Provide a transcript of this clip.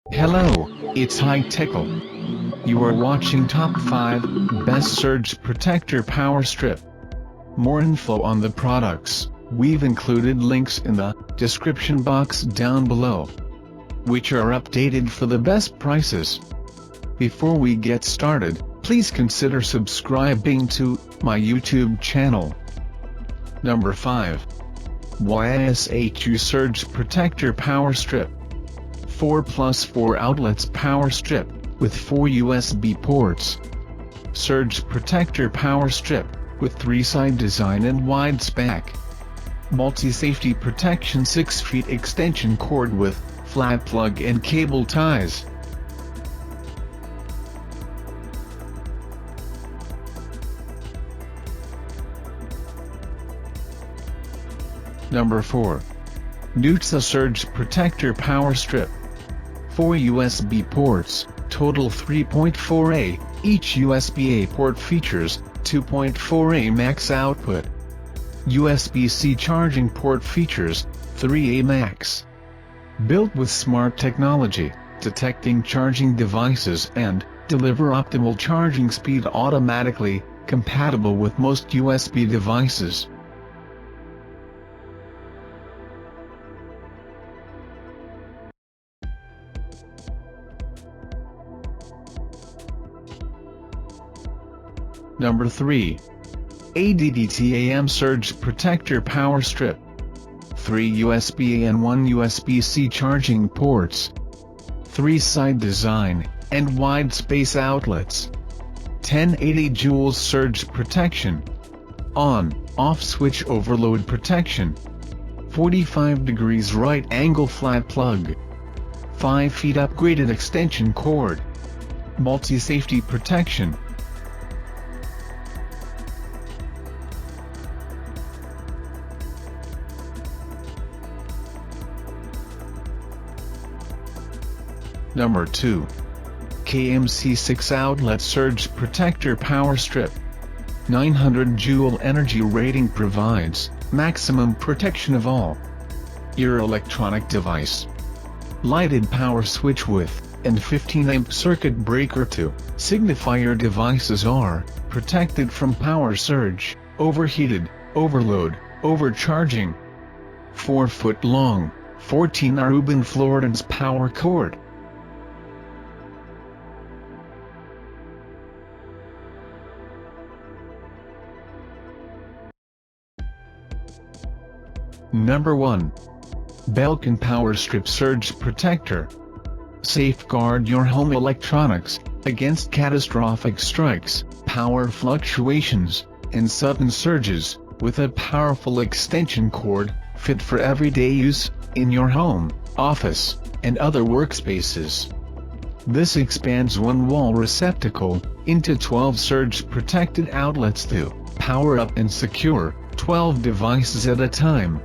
Hello, it's High-Tickle. You are watching Top 5 Best Surge Protector Power Strip. More info on the products, we've included links in the description box down below, which are updated for the best prices. Before we get started, please consider subscribing to my YouTube channel. Number 5. YISHU Surge Protector Power Strip. 4+4 outlets power strip, with 4 USB ports. Surge Protector Power Strip, with 3-side design and wide spec. Multi-safety protection 6 feet extension cord with flat plug and cable ties. Number 4. Nuetsa Surge Protector Power Strip. 4 USB ports, total 3.4A, each USB-A port features 2.4A max output. USB-C charging port features 3A max. Built with smart technology, detecting charging devices and deliver optimal charging speed automatically, compatible with most USB devices. Number 3. Addtam Surge Protector Power Strip. 3 USB-A and 1 USB-C charging ports. 3-side design, and wide space outlets. 1080 joules surge protection. On/off switch overload protection. 45 degrees right angle flat plug. 5 feet upgraded extension cord. Multi-safety protection. Number 2. KMC 6 Outlet Surge Protector Power Strip. 900 joule energy rating provides maximum protection of all your electronic device. Lighted power switch with and 15 amp circuit breaker to signify your devices are protected from power surge, overheated, overload, overcharging. 4 foot long, 14 Aruban fluorescence power cord. Number 1. Belkin Power Strip Surge Protector. Safeguard your home electronics against catastrophic strikes, power fluctuations, and sudden surges, with a powerful extension cord, fit for everyday use, in your home, office, and other workspaces. This expands one wall receptacle into 12 surge-protected outlets to power up and secure 12 devices at a time.